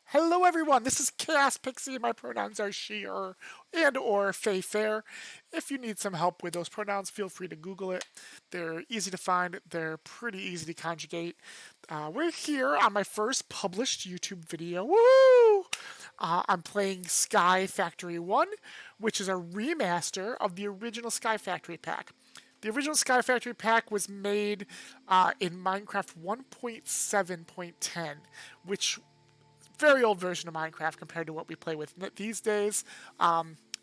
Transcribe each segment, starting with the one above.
Hello everyone, this is Chaos Pixie. My pronouns are she, her, and or fey fair. If you need some help with those pronouns, feel free to Google it. They're easy to find, they're pretty easy to conjugate. We're here on my first published YouTube video. Woo! I'm playing Sky Factory 1, which is a remaster of the original Sky Factory pack. The original Sky Factory pack was made in Minecraft 1.7.10, which very old version of Minecraft compared to what we play with these days.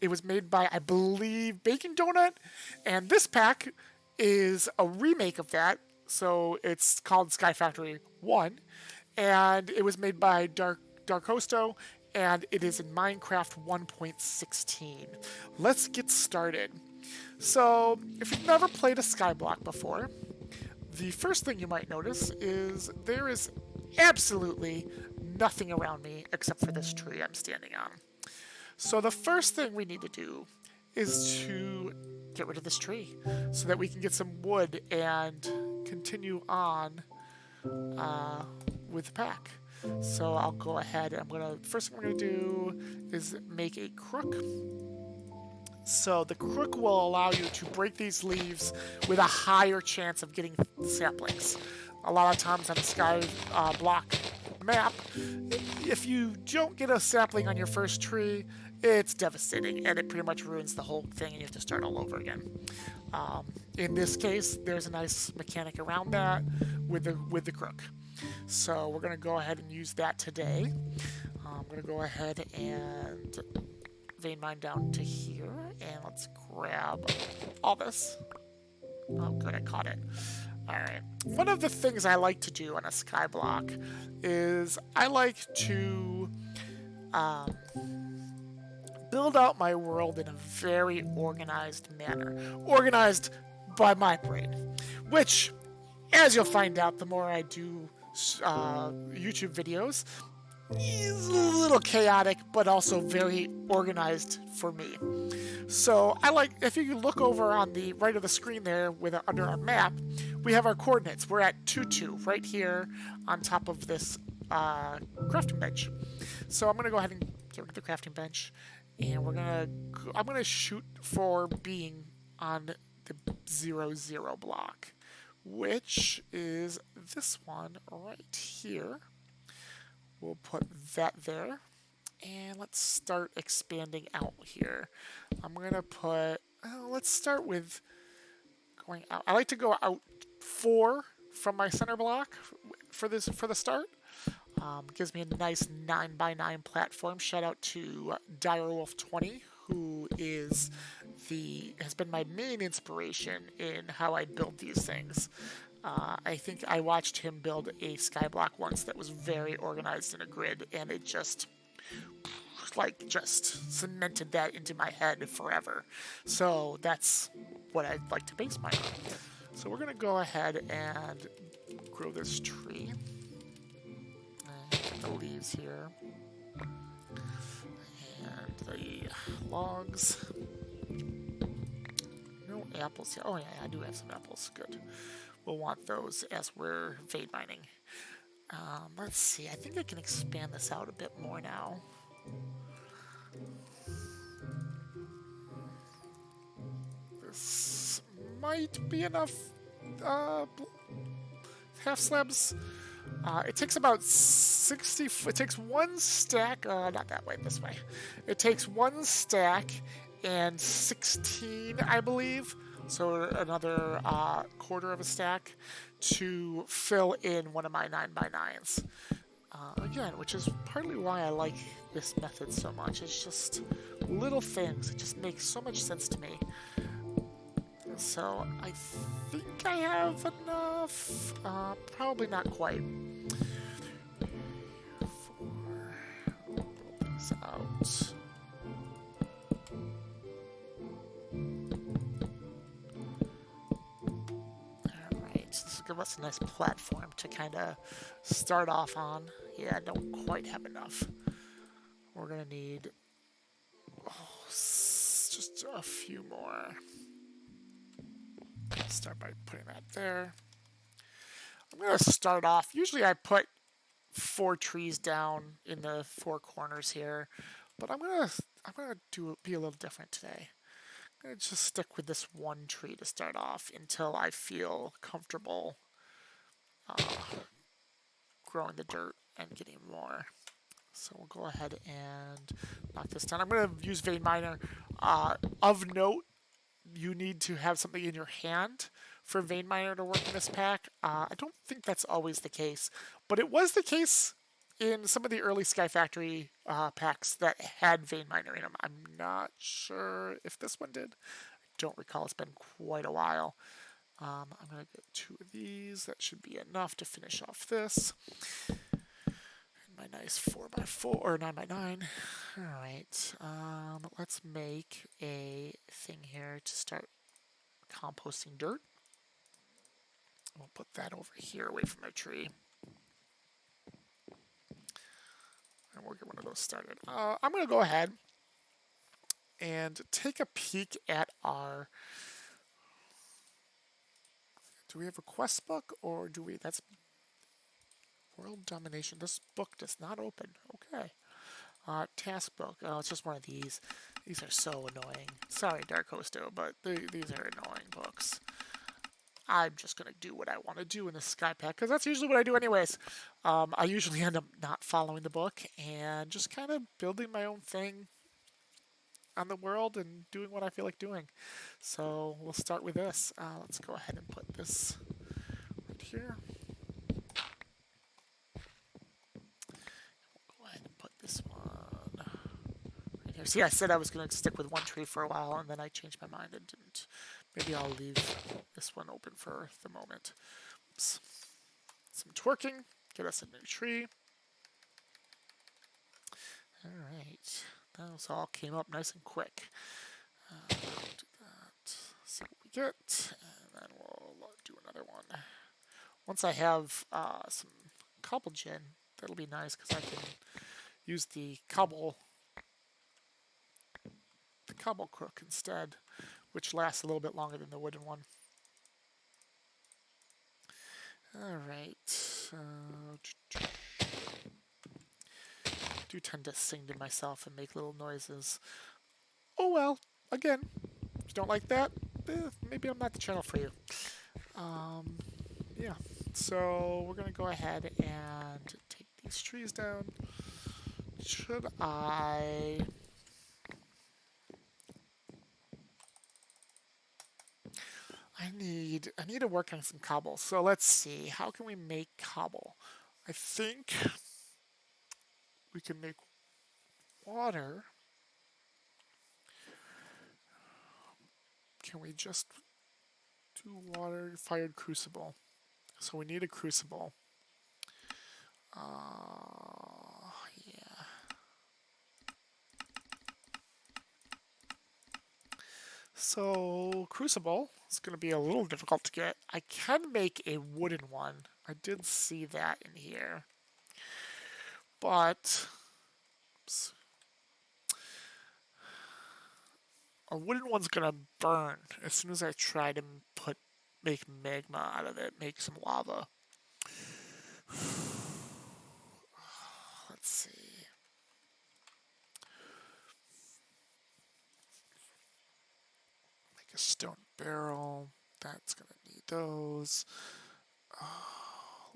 It was made by, I believe, Bacon Donut, and this pack is a remake of that. So it's called Sky Factory 1, and it was made by Dark Hosto, and it is in Minecraft 1.16. Let's get started. So, if you've never played a skyblock before, the first thing you might notice is there is absolutely nothing around me except for this tree I'm standing on. So the first thing we need to do is to get rid of this tree so that we can get some wood and continue on with the pack. So I'll go ahead and first thing I'm gonna do is make a crook. So the crook will allow you to break these leaves with a higher chance of getting saplings. A lot of times on the sky block map, if you don't get a sapling on your first tree, it's devastating and it pretty much ruins the whole thing and you have to start all over again. In this case, there's a nice mechanic around that with the crook. So we're going to go ahead and use that today. I'm going to go ahead and vein mine down to here, and let's grab all this. Oh, good, I caught it. Alright. One of the things I like to do on a skyblock is I like to build out my world in a very organized manner. Organized by my brain. Which, as you'll find out, the more I do YouTube videos, is a little chaotic, but also very organized for me. So I like, if you look over on the right of the screen there with under our map, we have our coordinates. We're at 2-2 right here on top of this crafting bench. So I'm gonna go ahead and get rid of the crafting bench, and I'm gonna shoot for being on the 0-0 block, which is this one right here. We'll put that there. And let's start expanding out here. I'm going to put, let's start with going out. I like to go out 4 from my center block for the start. Gives me a nice 9x9 platform. Shout out to Direwolf20, who has been my main inspiration in how I build these things. I think I watched him build a skyblock once that was very organized in a grid, and it just cemented that into my head forever. So that's what I'd like to base mine on. So we're gonna go ahead and grow this tree. Get the leaves here. And the logs. No apples here. Oh yeah, I do have some apples. Good. We'll want those as we're vein mining. Let's see. I think I can expand this out a bit more now. This might be enough half slabs. It takes about 60. It takes one stack. Not that way. This way. It takes one stack and 16, I believe. So another quarter of a stack to fill in one of my 9x9s. Again, which is partly why I like this method so much. It's just little things. It just makes so much sense to me. So I think I have enough. Probably not quite. Build these out. Give us a nice platform to kind of start off on. Yeah, I don't quite have enough. We're gonna need just a few more. Start by putting that there. I'm gonna start off. Usually I put 4 trees down in the 4 corners here, but I'm gonna be a little different today. I'm gonna just stick with this one tree to start off until I feel comfortable growing the dirt and getting more. So we'll go ahead and knock this down. I'm going to use vein miner. Of note, you need to have something in your hand for vein miner to work in this pack. I don't think that's always the case, but it was the case in some of the early Sky Factory packs that had vein miner in them. I'm not sure if this one did. I don't recall. It's been quite a while. I'm going to get 2 of these. That should be enough to finish off this. My nice 4x4 or 9x9. All right, let's make a thing here to start composting dirt. We'll put that over here away from our tree. And we'll get one of those started. I'm going to go ahead and take a peek at our... Do we have a quest book or do we... That's World Domination. This book does not open. Okay. Task book. Oh, it's just one of these. These are so annoying. Sorry, Dark Hosto, but these are annoying books. I'm just going to do what I want to do in the Sky Pack, because that's usually what I do anyways. I usually end up not following the book and just kind of building my own thing on the world and doing what I feel like doing. So we'll start with this. Let's go ahead and put this right here. We'll go ahead and put this one right here. See, I said I was going to stick with one tree for a while, and then I changed my mind and didn't. Maybe I'll leave this one open for the moment. Oops. Some twerking. Get us a new tree. Alright. Those all came up nice and quick. Do that. See what we get. And then we'll do another one. Once I have some cobble gen, that'll be nice because I can use the cobble crook instead, which lasts a little bit longer than the wooden one. Alright. I do tend to sing to myself and make little noises. Oh well, again, if you don't like that, maybe I'm not the channel for you. Yeah, so we're going to go ahead and take these trees down. Should I... I need to work on some cobble. So let's see. How can we make cobble? I think we can make water. Can we just do water-fired crucible? So we need a crucible. Yeah. So crucible is going to be a little difficult to get. I can make a wooden one. I did see that in here. But oops, a wooden one's going to burn as soon as I try to make magma out of it, make some lava. Let's see. Make a stone barrel. That's going to need those.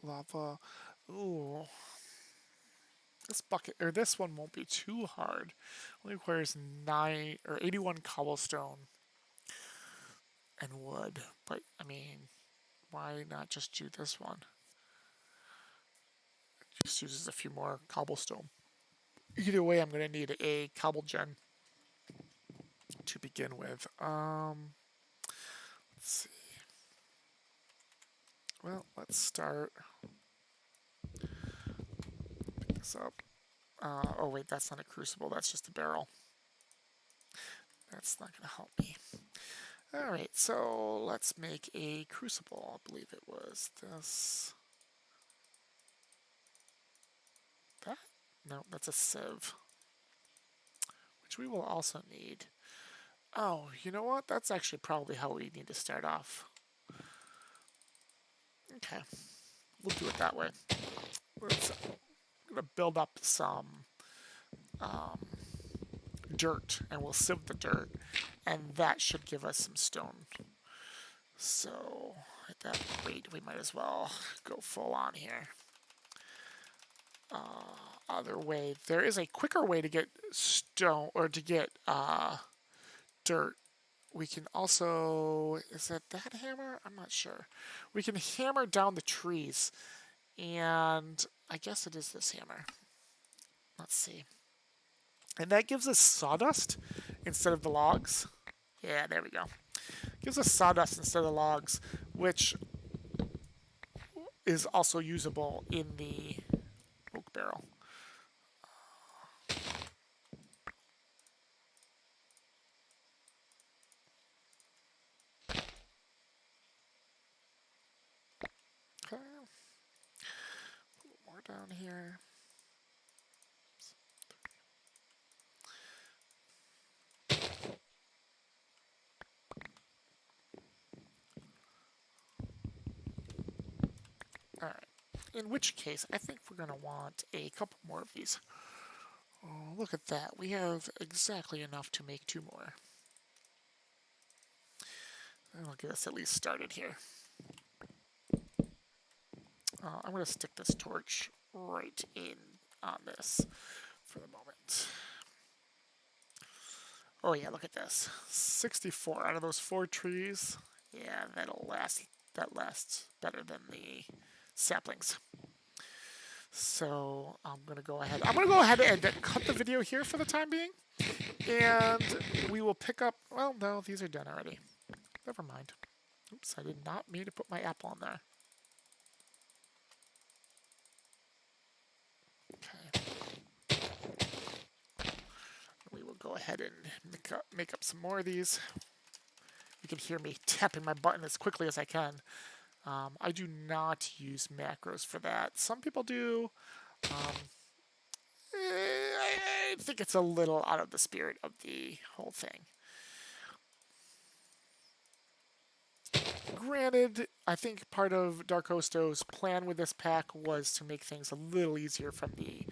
Lava. Ooh. This bucket, or this one won't be too hard. Only requires 81 cobblestone and wood. But, I mean, why not just do this one? It just uses a few more cobblestone. Either way, I'm going to need a cobble gen to begin with. Let's see. Well, let's start. Pick this up. Oh wait, that's not a crucible, that's just a barrel. That's not going to help me. Alright, so let's make a crucible. I believe it was this. That? No, that's a sieve. Which we will also need. Oh, you know what? That's actually probably how we need to start off. Okay. We'll do it that way. Let's going to build up some dirt, and we'll sieve the dirt, and that should give us some stone. So at that rate, we might as well go full on here. Other way, there is a quicker way to get stone, or to get dirt. We can also, is that hammer? I'm not sure. We can hammer down the trees, and I guess it is this hammer. Let's see. And that gives us sawdust instead of the logs. Yeah, there we go. Gives us sawdust instead of logs, which is also usable in the oak barrel. Okay. Put more down here. All right. In which case, I think we're going to want a couple more of these. Oh, look at that. We have exactly enough to make 2 more. That'll get us at least started here. I'm going to stick this torch right in on this for the moment. Oh yeah, look at this. 64 out of those 4 trees. Yeah, that'll last. That lasts better than the saplings. So I'm going to go ahead. I'm going to go ahead and cut the video here for the time being. And we will pick up... Well, no, these are done already. Never mind. Oops, I did not mean to put my apple on there. Okay. We will go ahead and make up some more of these. You can hear me tapping my button as quickly as I can. I do not use macros for that. Some people do. I think it's a little out of the spirit of the whole thing. Granted, I think part of Dark Hosto's plan with this pack was to make things a little easier from the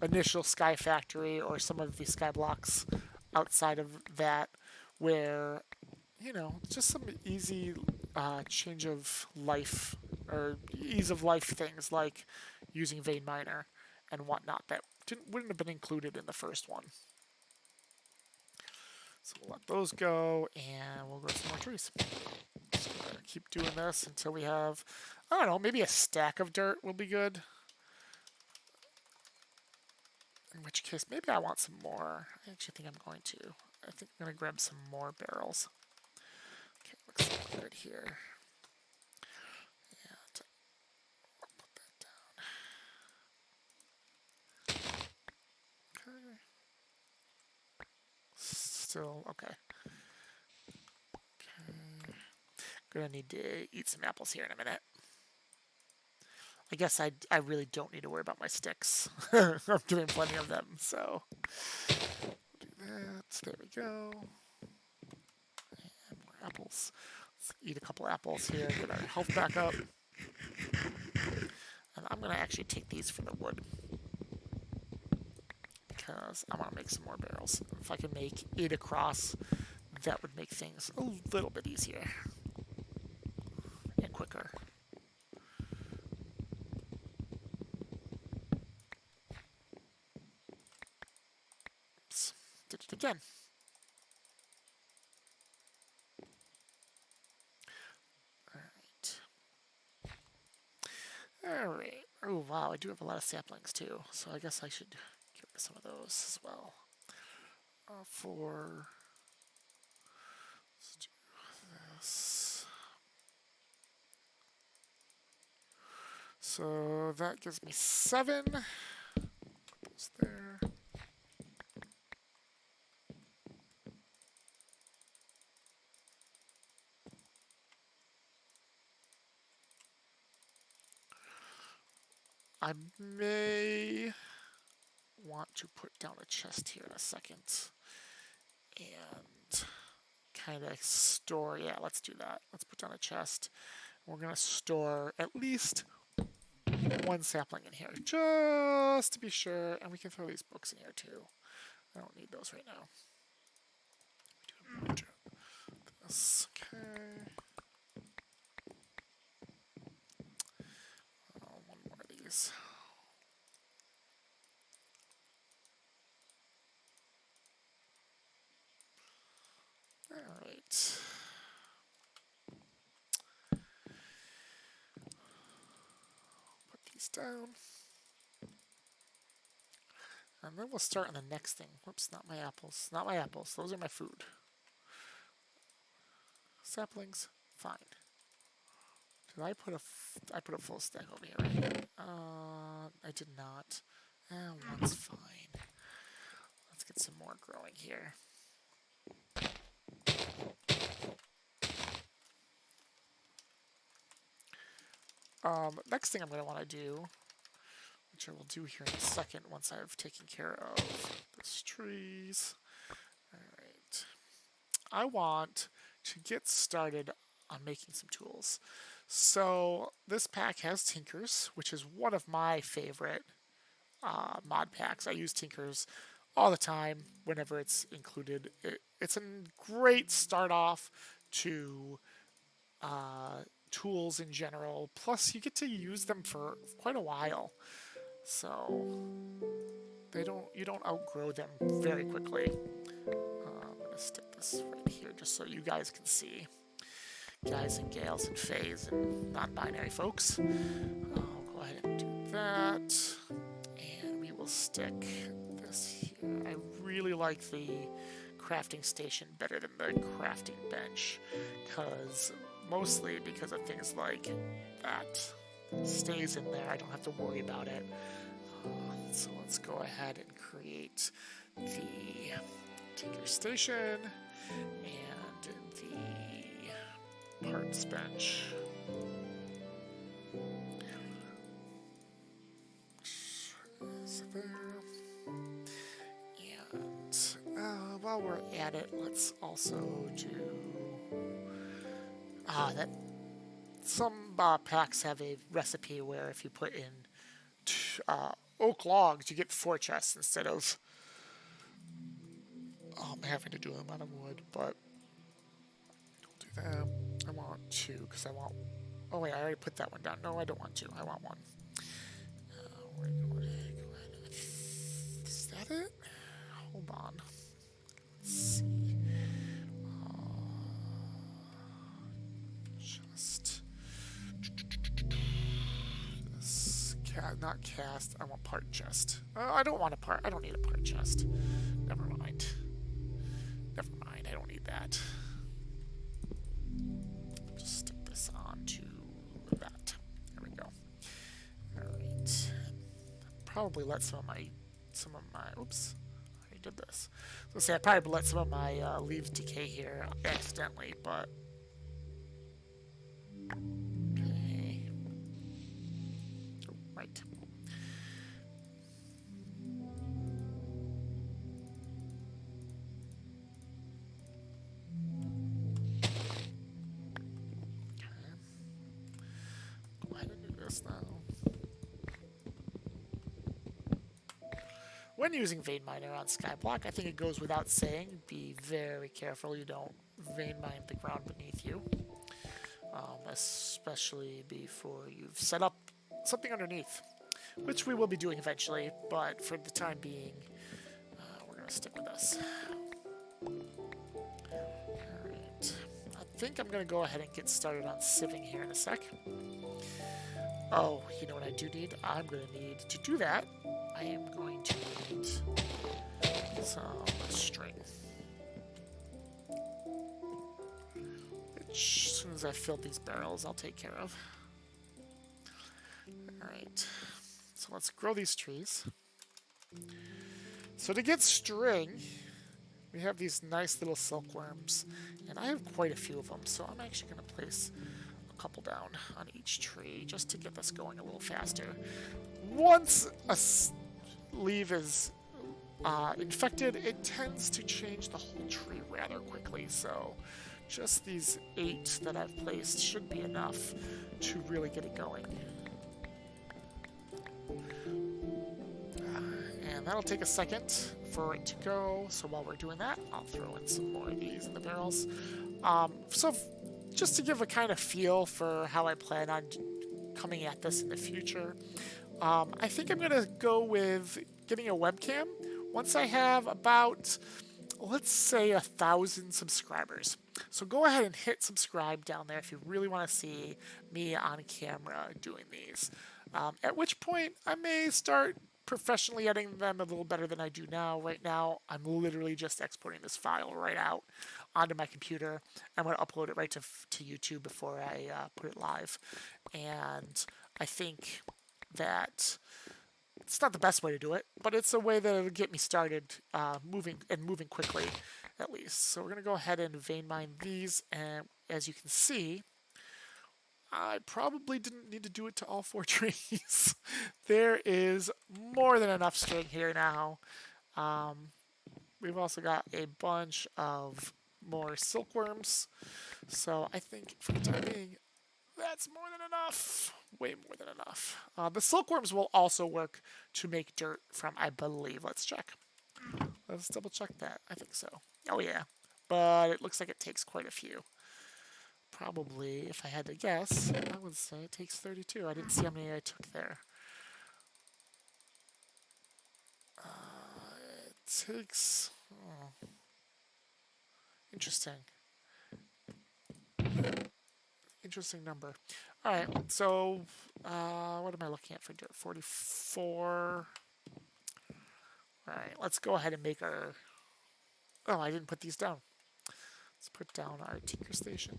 initial Sky Factory or some of the Sky Blocks outside of that, where, you know, just some easy change of life or ease of life things like using Vein Miner and whatnot that wouldn't have been included in the first one. So we'll let those go, and we'll grow some more trees. Just gonna keep doing this until we have, I don't know, maybe a stack of dirt will be good. In which case, maybe I want some more. I actually think I'm going to. I think I'm going to grab some more barrels. Okay, looks good here. And I'll put that down. Okay. Still, okay. Gonna need to eat some apples here in a minute. I guess I really don't need to worry about my sticks. I'm doing plenty of them, so do that. There we go. And more apples. Let's eat a couple apples here, get our health back up. And I'm gonna actually take these for the wood because I want to make some more barrels. If I can make 8 across, that would make things a little bit easier and quicker. Oops, did it again. Alright. Oh, wow, I do have a lot of saplings, too. So I guess I should get rid of some of those as well. Let's do this. So that gives me 7. Those there. I may want to put down a chest here in a second and kind of store. Yeah, let's do that. Let's put down a chest. We're going to store at least one sapling in here, just to be sure. And we can throw these books in here too. I don't need those right now. Do this. Okay. One more of these. All right. Put these down. And then we'll start on the next thing. Whoops, not my apples. Not my apples. Those are my food. Saplings, fine. Did I put I put a full stack over here, right? I did not. One's fine. Let's get some more growing here. Next thing I'm going to want to do, which I will do here in a second once I've taken care of these trees. Alright. I want to get started on making some tools. So this pack has Tinkers, which is one of my favorite mod packs. I use Tinkers all the time whenever it's included. It's a great start off to tools in general. Plus, you get to use them for quite a while, so you don't outgrow them very quickly. I'm gonna stick this right here just so you guys can see, guys and gals and fays and non-binary folks. I'll go ahead and do that, and we will stick this here. I really like the crafting station better than the crafting bench, mostly because of things like that. It stays in there, I don't have to worry about it. So let's go ahead and create the Tinker Station and the parts bench. Is there? And while we're at it, let's also do that. Some packs have a recipe where if you put in oak logs, you get 4 chests instead of having to do them out of wood. But don't do that. I want 2 because I want. Oh wait, I already put that one down. No, I don't want 2. I want 1. We're going to go ahead. Is that it? Hold on. Let's see. Not cast. I want part chest. I don't want a part. I don't need a part chest. Never mind. Never mind. I don't need that. Just stick this on to that. There we go. All right. Probably let some of my. Oops. I already did this. So say I probably let some of my leaves decay here accidentally, but. Right. Okay. Go ahead and do this now. When using Vein Miner on Skyblock, I think it goes without saying, be very careful you don't vein mine the ground beneath you. Especially before you've set up something underneath, which we will be doing eventually, but for the time being, we're going to stick with this. Alright, I think I'm going to go ahead and get started on sieving here in a sec. Oh, you know what I do need? I'm going to need to do that. I am going to need some string. Which, as soon as I fill these barrels, I'll take care of. Alright, so let's grow these trees. So to get string, we have these nice little silkworms, and I have quite a few of them, so I'm actually going to place a couple down on each tree just to get this going a little faster. Once a leaf is infected, it tends to change the whole tree rather quickly, so just these 8 that I've placed should be enough to really get it going. And that'll take a second for it to go. So while we're doing that, I'll throw in some more of these in the barrels. Just to give a kind of feel for how I plan on coming at this in the future, I think I'm going to go with getting a webcam once I have about, let's say, 1,000 subscribers. So go ahead and hit subscribe down there if you really want to see me on camera doing these. At which point I may start professionally editing them a little better than I do now. Right now, I'm literally just exporting this file right out onto my computer. I'm going to upload it right to YouTube before I put it live. And I think that it's not the best way to do it, but it's a way that it'll get me started moving quickly, at least. So we're going to go ahead and vein mine these, and as you can see, I probably didn't need to do it to all 4 trees. There is more than enough string here now. We've also got a bunch of more silkworms, so I think for the time being, that's more than enough. Way more than enough. The silkworms will also work to make dirt from, I believe. Let's check. Let's double check that. I think so. Oh, yeah. But it looks like it takes quite a few. Probably, if I had to guess, I would say it takes 32. I didn't see how many I took there. It takes... Oh, interesting. Interesting number. Alright, so what am I looking at for dirt? 44. Alright, let's go ahead and make our... Oh, I didn't put these down. Let's put down our tinker station.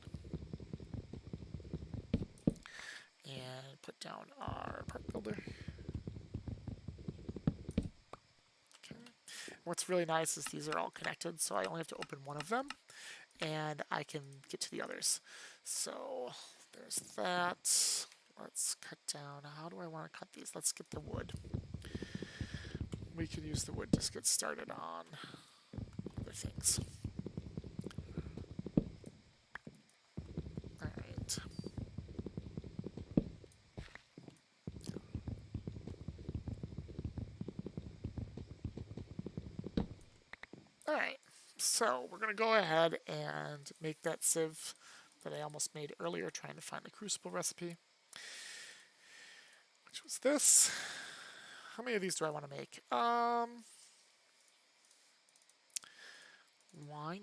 And put down our part builder. Okay. What's really nice is these are all connected, so I only have to open one of them, and I can get to the others. So there's that. Let's cut down. How do I want to cut these? Let's get the wood. We could use the wood to get started on other things. Alright. Alright, so we're going to go ahead and make that sieve that I almost made earlier trying to find the crucible recipe, which was this. How many of these do I want to make? Why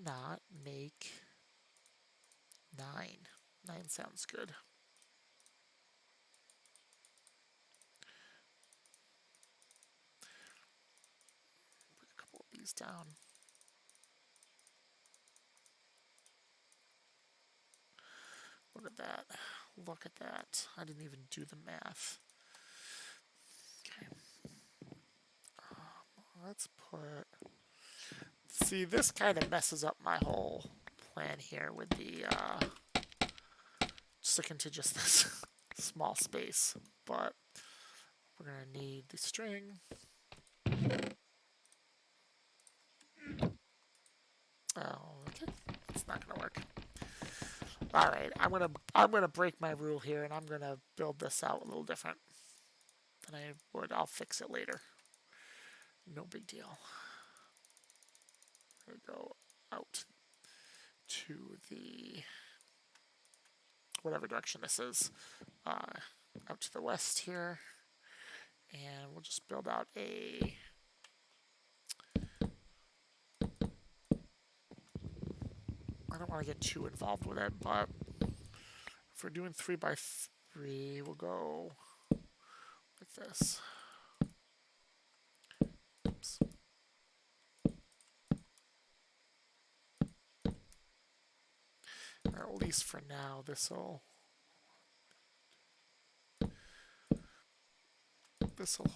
not make 9? 9 sounds good. Put a couple of these down. Look at that. Look at that. I didn't even do the math. Okay. Let's put... See, this kind of messes up my whole plan here with the... sticking to just this small space. But we're going to need the string. Oh, okay. It's not going to work. All right, I'm gonna break my rule here, and I'm gonna build this out a little different than I would. I'll fix it later. No big deal. I'm gonna go out to the whatever direction this is, out to the west here, and we'll just build out a. I don't want to get too involved with it, but if we're doing 3 by 3, we'll go like this. Oops. Or at least for now, this'll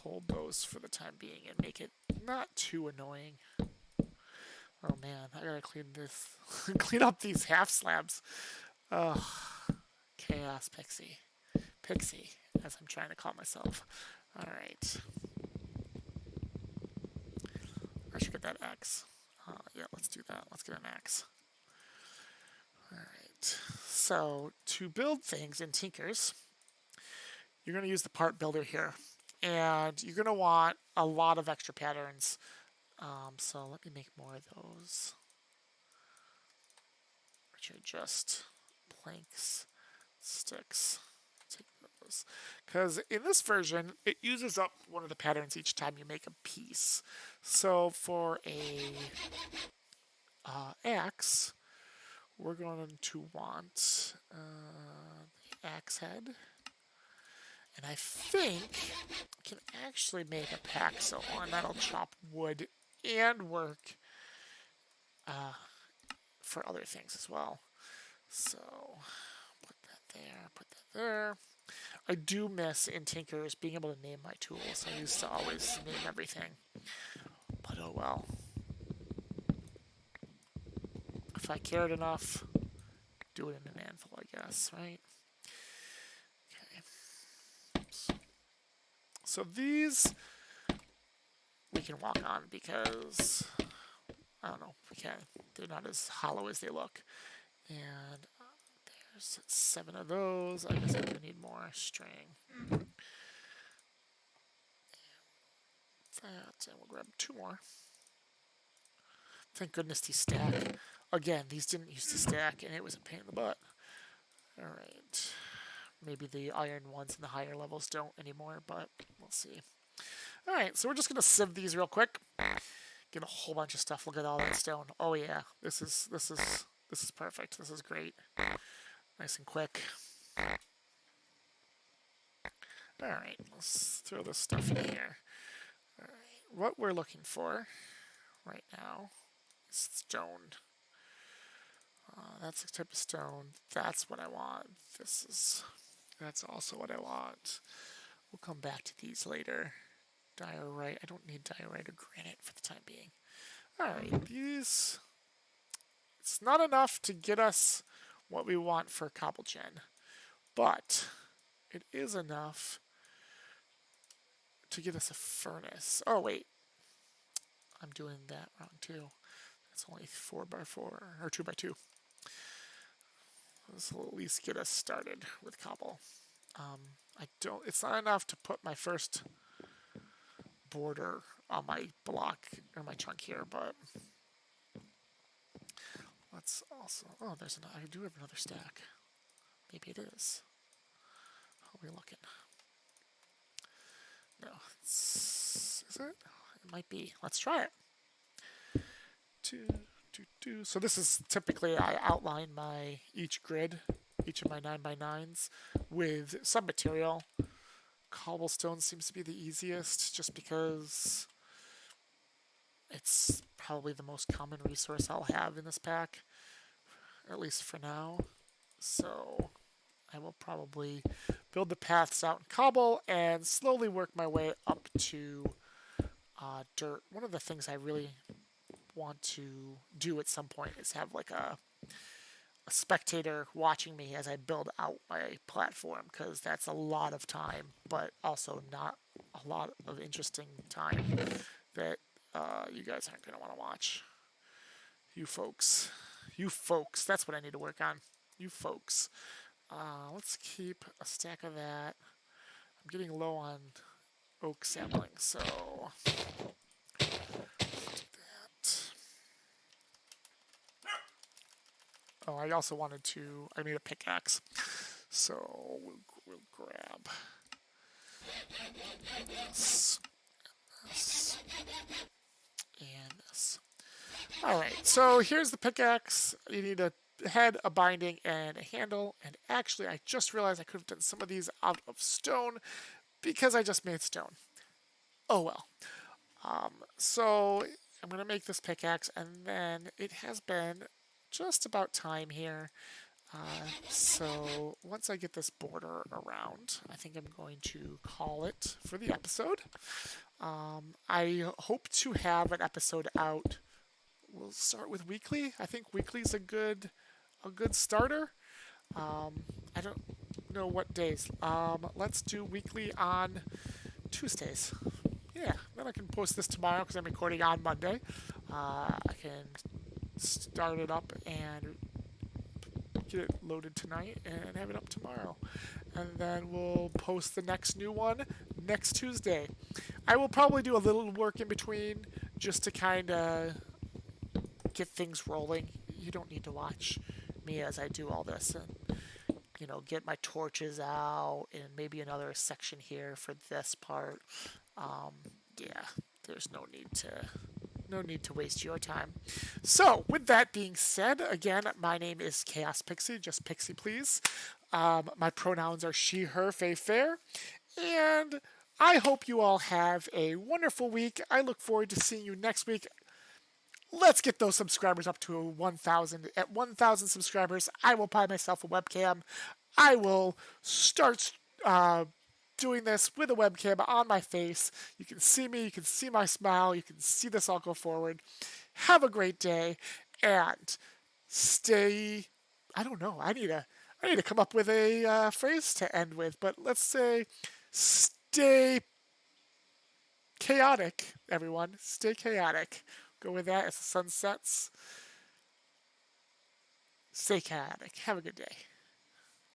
hold those for the time being and make it not too annoying. Oh man, I gotta clean this, clean up these half slabs. Ugh, chaos Pix-E. Pix-E, as I'm trying to call myself. Alright. I should get that axe. Yeah, let's do that. Let's get an axe. Alright. So, to build things in Tinkers, you're going to use the part builder here. And you're going to want a lot of extra patterns. So let me make more of those, which are just planks, sticks. Take those. Because in this version, it uses up one of the patterns each time you make a piece. So for a axe, we're going to want the axe head. And I think I can actually make a paxo one that'll chop wood and work for other things as well. So put that there, put that there. I do miss in Tinkers being able to name my tools. I used to always name everything. But oh well. If I cared enough, do it in an anvil, I guess, right? Okay. So these we can walk on because, I don't know, we can. They're not as hollow as they look. And there's 7 of those. I guess I do need more string. That, and we'll grab 2 more. Thank goodness these stack. Again, these didn't used to stack, and it was a pain in the butt. Alright. Maybe the iron ones in the higher levels don't anymore, but we'll see. Alright, so we're just going to sieve these real quick. Get a whole bunch of stuff. Look at all that stone. Oh yeah, this is perfect. This is great. Nice and quick. Alright, let's throw this stuff in here. Alright, what we're looking for right now is stone. That's the type of stone. That's what I want. That's also what I want. We'll come back to these later. Diorite. I don't need diorite or granite for the time being. Alright, these... It's not enough to get us what we want for cobble gen, but it is enough to get us a furnace. Oh, wait. I'm doing that wrong, too. That's only 4x4, or 2x2. This will at least get us started with cobble. It's not enough to put my first border on my block, or my chunk here, but let's also, oh, I do have another stack. Maybe it is. How are we looking? No, is it? It might be. Let's try it. So this is typically, I outline each grid, each of my 9x9s with some material. Cobblestone seems to be the easiest just because it's probably the most common resource I'll have in this pack, at least for now. So I will probably build the paths out in cobble and slowly work my way up to dirt. One of the things I really want to do at some point is have like a spectator watching me as I build out my platform, because that's a lot of time, but also not a lot of interesting time that you guys aren't going to want to watch. You folks, that's what I need to work on. You folks. Let's keep a stack of that. I'm getting low on oak saplings, so oh, I also wanted to, I need a pickaxe. So we'll grab this, and this. Alright, so here's the pickaxe. You need a head, a binding, and a handle. And actually, I just realized I could have done some of these out of stone because I just made stone. Oh well. So I'm going to make this pickaxe, and then it has been just about time here. So once I get this border around, I think I'm going to call it for the episode. I hope to have an episode out. We'll start with weekly. I think weekly is a good starter. I don't know what days. Let's do weekly on Tuesdays. Yeah, then I can post this tomorrow because I'm recording on Monday. I can start it up and get it loaded tonight and have it up tomorrow. And then we'll post the next new one next Tuesday. I will probably do a little work in between just to kind of get things rolling. You don't need to watch me as I do all this and get my torches out and maybe another section here for this part. Um, yeah, there's no need to waste your time. So, with that being said, again, my name is Chaos Pixie, just Pixie, please. My pronouns are she, her, fey, fair, and I hope you all have a wonderful week. I look forward to seeing you next week. Let's get those subscribers up to 1,000. At 1,000 subscribers, I will buy myself a webcam. I will start doing this with a webcam on my face. You can see me, you can see my smile, you can see this all go forward. Have a great day and stay. I don't know. I need to come up with a phrase to end with, but let's say stay chaotic, everyone. Stay chaotic. Go with that as the sun sets. Stay chaotic. Have a good day.